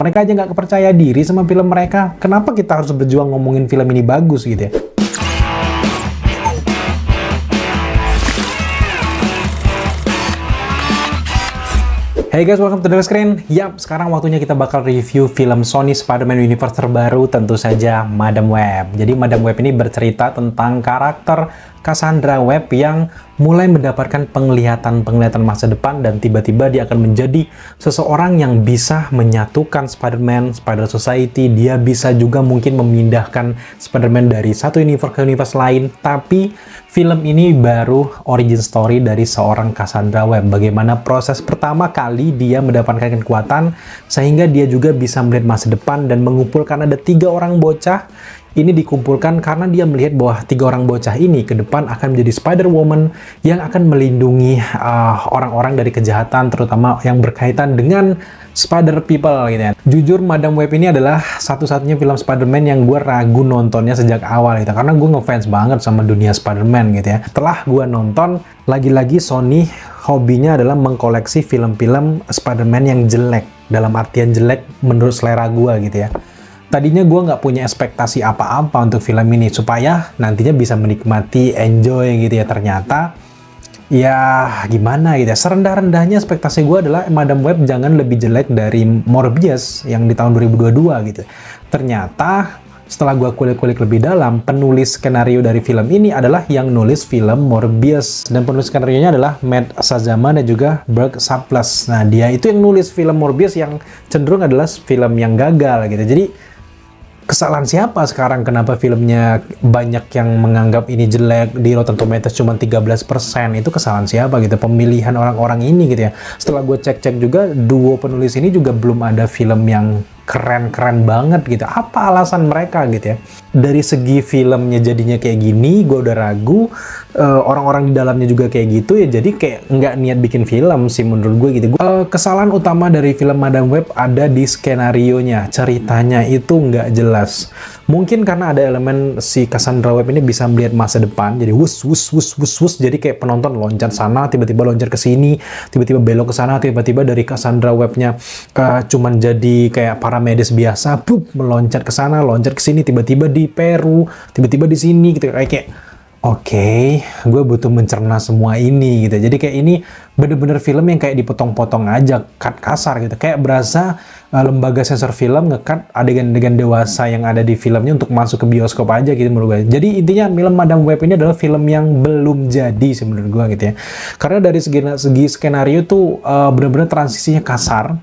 Mereka aja nggak percaya diri sama film mereka. Kenapa kita harus berjuang ngomongin film ini bagus gitu ya? Hey guys, welcome to the screen. Yap, sekarang waktunya kita bakal review film Sony Spider-Man Universe terbaru, tentu saja Madam Web. Jadi Madam Web ini bercerita tentang karakter Cassandra Webb yang mulai mendapatkan penglihatan masa depan dan tiba-tiba dia akan menjadi seseorang yang bisa menyatukan Spider-Man, Spider Society. Dia bisa juga mungkin memindahkan Spider-Man dari satu universe ke universe lain. Tapi film ini baru origin story dari seorang Cassandra Webb. Bagaimana proses pertama kali dia mendapatkan kekuatan sehingga dia juga bisa melihat masa depan dan mengumpulkan ada 3 orang bocah. Ini dikumpulkan karena dia melihat bahwa 3 orang bocah ini ke depan akan menjadi Spider-Woman yang akan melindungi orang-orang dari kejahatan, terutama yang berkaitan dengan Spider People gitu ya. Jujur, Madam Web ini adalah satu-satunya film Spider-Man yang gue ragu nontonnya sejak awal gitu, karena gue ngefans banget sama dunia Spider-Man gitu ya. Setelah gue nonton, lagi-lagi Sony hobinya adalah mengkoleksi film-film Spider-Man yang jelek, dalam artian jelek menurut selera gue gitu ya. Tadinya gue nggak punya ekspektasi apa-apa untuk film ini, supaya nantinya bisa menikmati, enjoy gitu ya. Ternyata, ya gimana gitu ya, serendah-rendahnya ekspektasi gue adalah Madam Web jangan lebih jelek dari Morbius yang di tahun 2022 gitu. Ternyata, setelah gue kulik-kulik lebih dalam, penulis skenario dari film ini adalah yang nulis film Morbius. Dan penulis skenario-nya adalah Matt Shazama dan juga Berg Saplas. Nah, dia itu yang nulis film Morbius yang cenderung adalah film yang gagal gitu. Jadi, kesalahan siapa sekarang? Kenapa filmnya banyak yang menganggap ini jelek? Di Rotten Tomatoes cuma 13%. Itu kesalahan siapa gitu? Pemilihan orang-orang ini gitu ya. Setelah gue cek-cek juga, duo penulis ini juga belum ada film yang keren-keren banget gitu. Apa alasan mereka gitu ya? Dari segi filmnya jadinya kayak gini, gue udah ragu. Orang-orang di dalamnya juga kayak gitu ya. Jadi kayak nggak niat bikin film sih menurut gue gitu. Kesalahan utama dari film Madam Web ada di skenarionya. Ceritanya itu nggak jelas. Mungkin karena ada elemen si Cassandra Webb ini bisa melihat masa depan, jadi wus, jadi kayak penonton loncat sana, tiba-tiba loncat ke sini, tiba-tiba belok ke sana, tiba-tiba dari Cassandra Webb-nya cuman jadi kayak paramedis biasa, meloncat ke sana, loncat ke sini, tiba-tiba di Peru, tiba-tiba di sini gitu, kayak Oke, gue butuh mencerna semua ini gitu. Jadi kayak ini bener-bener film yang kayak dipotong-potong aja, cut kasar gitu. Kayak berasa lembaga sensor film nge-cut adegan-adegan dewasa yang ada di filmnya untuk masuk ke bioskop aja gitu menurut gue. Jadi intinya film Madam Web ini adalah film yang belum jadi sih menurut gue gitu ya. Karena dari segi skenario tuh bener-bener transisinya kasar.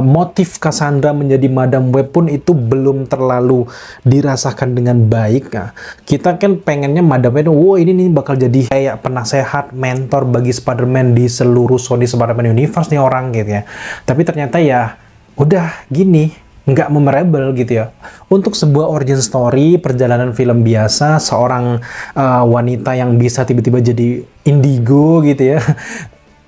Motif Cassandra menjadi Madam Web pun itu belum terlalu dirasakan dengan baik. Nah, kita kan pengennya Madam Web, ini nih bakal jadi kayak penasehat, mentor bagi Spider-Man di seluruh Sony Spider-Man Universe nih orang gitu ya. Tapi ternyata ya udah gini, nggak memorable gitu ya. Untuk sebuah origin story, perjalanan film biasa, seorang wanita yang bisa tiba-tiba jadi indigo gitu ya.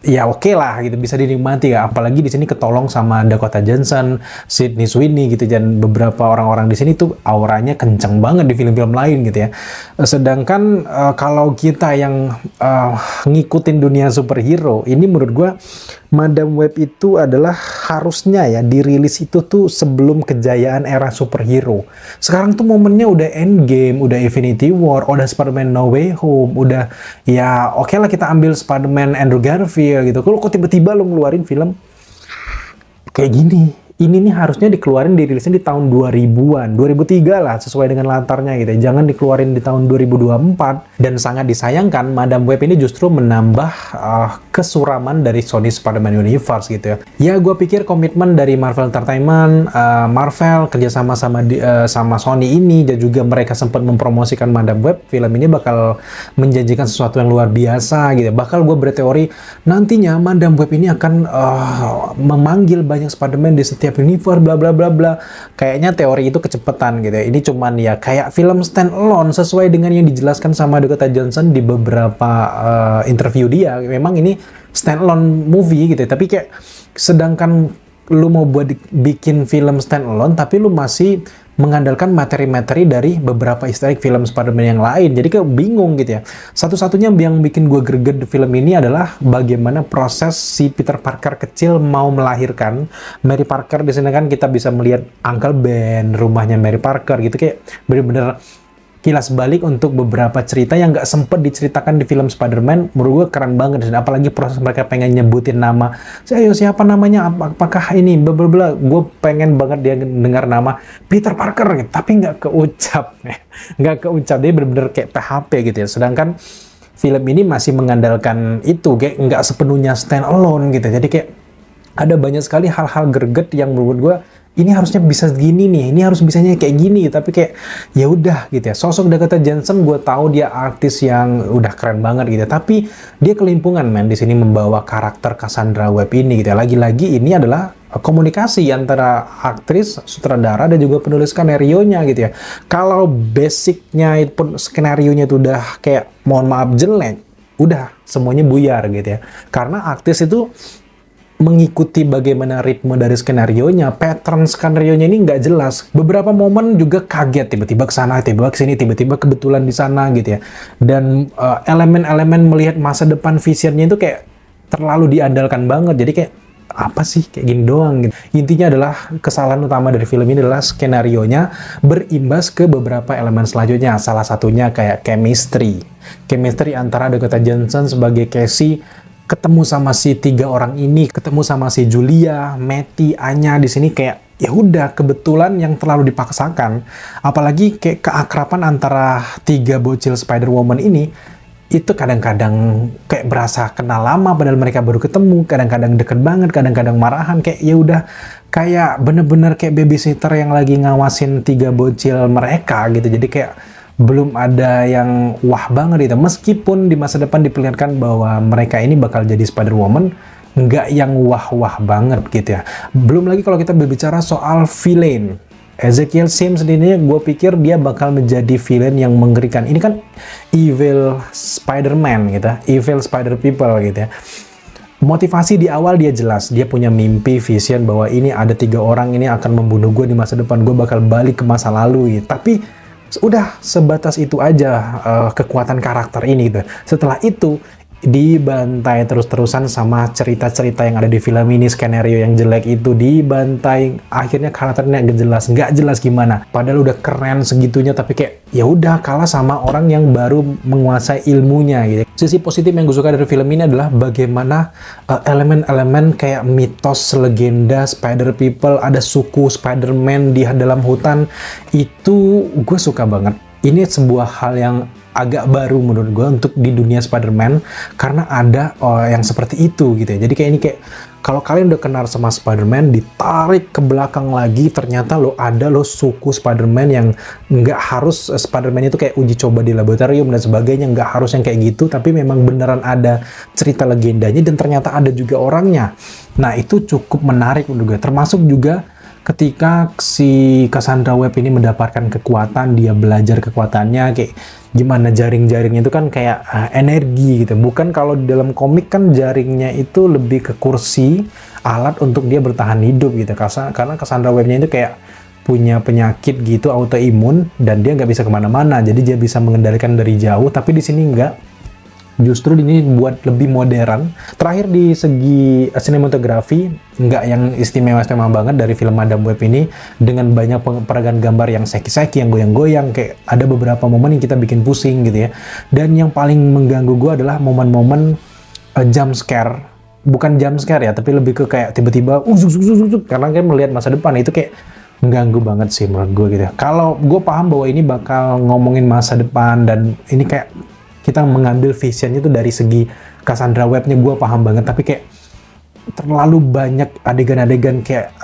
Ya oke lah gitu, bisa dinikmati ya, apalagi di sini ketolong sama Dakota Johnson, Sydney Sweeney gitu, dan beberapa orang-orang di sini tuh auranya kenceng banget di film-film lain gitu ya. Sedangkan kalau kita yang ngikutin dunia superhero, ini menurut gua Madam Web itu adalah harusnya ya dirilis itu tuh sebelum kejayaan era superhero. Sekarang tuh momennya udah Endgame, udah Infinity War, udah Spider-Man No Way Home, udah ya oke lah kita ambil Spider-Man Andrew Garfield gitu. Kalau kok tiba-tiba lo ngeluarin film kayak gini? Ini nih harusnya dikeluarin, dirilisnya di tahun 2000-an, 2003 lah, sesuai dengan latarnya gitu. Jangan dikeluarin di tahun 2024. Dan sangat disayangkan, Madam Web ini justru menambah kesuraman dari Sony Spider-Man Universe gitu ya. Ya, gue pikir komitmen dari Marvel Entertainment, Marvel kerjasama sama Sony ini, dan juga mereka sempat mempromosikan Madam Web, film ini bakal menjanjikan sesuatu yang luar biasa gitu. Bakal gue berteori, nantinya Madam Web ini akan memanggil banyak Spider-Man di setiap universe, bla bla bla bla. Kayaknya teori itu kecepatan gitu ya. Ini cuman ya kayak film stand alone sesuai dengan yang dijelaskan sama Dakota Johnson di beberapa interview dia. Memang ini stand alone movie gitu ya. Tapi kayak sedangkan lu mau bikin film standalone, tapi lu masih mengandalkan materi-materi dari beberapa easter egg film Spider-Man yang lain. Jadi kayak bingung gitu ya. Satu-satunya yang bikin gue greget di film ini adalah bagaimana proses si Peter Parker kecil mau melahirkan Mary Parker. Di sini kan kita bisa melihat Uncle Ben, rumahnya Mary Parker gitu, kayak bener-bener kilas balik untuk beberapa cerita yang nggak sempet diceritakan di film Spider-Man. Menurut gue keren banget, dan apalagi proses mereka pengen nyebutin nama. Ayo siapa namanya? Apakah ini? Blablabla. Gue pengen banget dia dengar nama Peter Parker, gitu. Tapi nggak keucap, nggak keucap. Dia bener-bener kayak PHP gitu ya. Sedangkan film ini masih mengandalkan itu, kayak nggak sepenuhnya stand alone gitu. Jadi kayak ada banyak sekali hal-hal greget yang menurut gue ini harusnya bisa gini nih, ini harus bisanya kayak gini, tapi kayak ya udah gitu ya. Sosok Dakota Johnson gue tahu dia artis yang udah keren banget gitu, tapi dia kelimpungan di sini membawa karakter Cassandra Webb ini gitu ya. Lagi-lagi ini adalah komunikasi antara aktris, sutradara, dan juga penulis skenario-nya gitu ya. Kalau basicnya pun skenario-nya itu udah kayak mohon maaf jelek, udah semuanya buyar gitu ya. Karena aktris itu mengikuti bagaimana ritme dari skenario-nya, pattern skenario-nya ini nggak jelas. Beberapa momen juga kaget, tiba-tiba ke sana, tiba-tiba ke sini, tiba-tiba kebetulan di sana gitu ya. Dan elemen-elemen melihat masa depan visionnya itu kayak terlalu diandalkan banget. Jadi kayak apa sih kayak gini doang gitu. Intinya adalah kesalahan utama dari film ini adalah skenario-nya berimbas ke beberapa elemen selanjutnya. Salah satunya kayak chemistry antara Dakota Johnson sebagai Casey ketemu sama si tiga orang ini, ketemu sama si Julia, Matty, Anya di sini kayak ya udah kebetulan yang terlalu dipaksakan. Apalagi kayak keakraban antara tiga bocil Spider-Woman ini itu kadang-kadang kayak berasa kenal lama padahal mereka baru ketemu, kadang-kadang deket banget, kadang-kadang marahan, kayak ya udah kayak bener-bener kayak babysitter yang lagi ngawasin tiga bocil mereka gitu. Jadi kayak belum ada yang wah banget gitu. Meskipun di masa depan diperlihatkan bahwa mereka ini bakal jadi Spider-Woman, nggak yang wah-wah banget gitu ya. Belum lagi kalau kita berbicara soal villain. Ezekiel Sims sendiri, gue pikir dia bakal menjadi villain yang mengerikan. Ini kan evil Spider-Man gitu, evil Spider-People gitu ya. Motivasi di awal dia jelas, dia punya mimpi, vision bahwa ini ada tiga orang ini akan membunuh gue di masa depan, gue bakal balik ke masa lalu gitu. Tapi udah sebatas itu aja kekuatan karakter ini gitu. Setelah itu dibantai terus-terusan sama cerita-cerita yang ada di film ini, skenario yang jelek itu dibantai, akhirnya karakternya nggak jelas gimana. Padahal udah keren segitunya, tapi kayak ya udah kalah sama orang yang baru menguasai ilmunya gitu. Sisi positif yang gue suka dari film ini adalah bagaimana elemen-elemen kayak mitos, legenda, Spider People, ada suku Spider-Man di dalam hutan, itu gue suka banget. Ini sebuah hal yang agak baru menurut gue untuk di dunia Spider-Man, karena ada yang seperti itu gitu ya. Jadi kayak ini kayak kalau kalian udah kenal sama Spider-Man, ditarik ke belakang lagi, ternyata ada suku Spider-Man yang nggak harus Spider-Man itu kayak uji coba di laboratorium dan sebagainya, nggak harus yang kayak gitu, tapi memang beneran ada cerita legendanya dan ternyata ada juga orangnya. Nah itu cukup menarik menurut gue, termasuk juga ketika si Cassandra Webb ini mendapatkan kekuatan, dia belajar kekuatannya kayak gimana jaring-jaringnya itu kan kayak energi gitu. Bukan kalau di dalam komik kan jaringnya itu lebih ke kursi, alat untuk dia bertahan hidup gitu. Karena Cassandra Webb-nya itu kayak punya penyakit gitu, autoimun, dan dia nggak bisa kemana-mana. Jadi dia bisa mengendalikan dari jauh, tapi di sini nggak. Justru ini buat lebih modern. Terakhir di segi sinematografi, nggak yang istimewa-istimewa banget dari film Madam Web ini, dengan banyak peragaan gambar yang seki-seki, yang goyang-goyang, kayak ada beberapa momen yang kita bikin pusing gitu ya. Dan yang paling mengganggu gue adalah momen-momen jump scare. Bukan jump scare ya, tapi lebih ke kayak tiba-tiba karena kan melihat masa depan, itu kayak mengganggu banget sih menurut gue gitu ya. Kalau gue paham bahwa ini bakal ngomongin masa depan dan ini kayak kita mengambil visionnya itu dari segi Cassandra Webb-nya, gue paham banget, tapi kayak terlalu banyak adegan-adegan kayak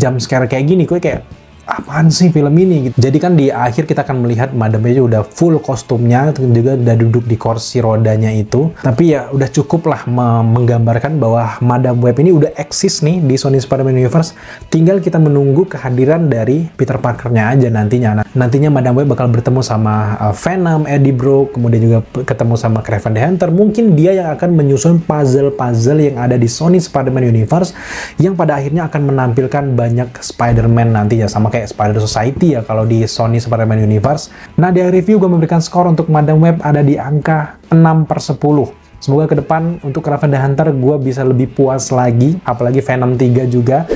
jump scare kayak gini, gue kayak apaan sih film ini gitu. Jadi kan di akhir kita akan melihat Madam Web udah full kostumnya, juga udah duduk di kursi rodanya itu. Tapi ya udah cukup lah menggambarkan bahwa Madam Web ini udah eksis nih di Sony Spider-Man Universe. Tinggal kita menunggu kehadiran dari Peter Parker-nya aja nantinya. Nantinya Madam Web bakal bertemu sama Venom, Eddie Brock, kemudian juga ketemu sama Kraven the Hunter. Mungkin dia yang akan menyusun puzzle-puzzle yang ada di Sony Spider-Man Universe yang pada akhirnya akan menampilkan banyak Spider-Man nantinya, sama kayak Spider Society ya kalau di Sony Spider-Man Universe. Nah, di review gue memberikan skor untuk Madam Web ada di angka 6/10. Semoga ke depan untuk Kraven the Hunter gue bisa lebih puas lagi, apalagi Venom 3 juga.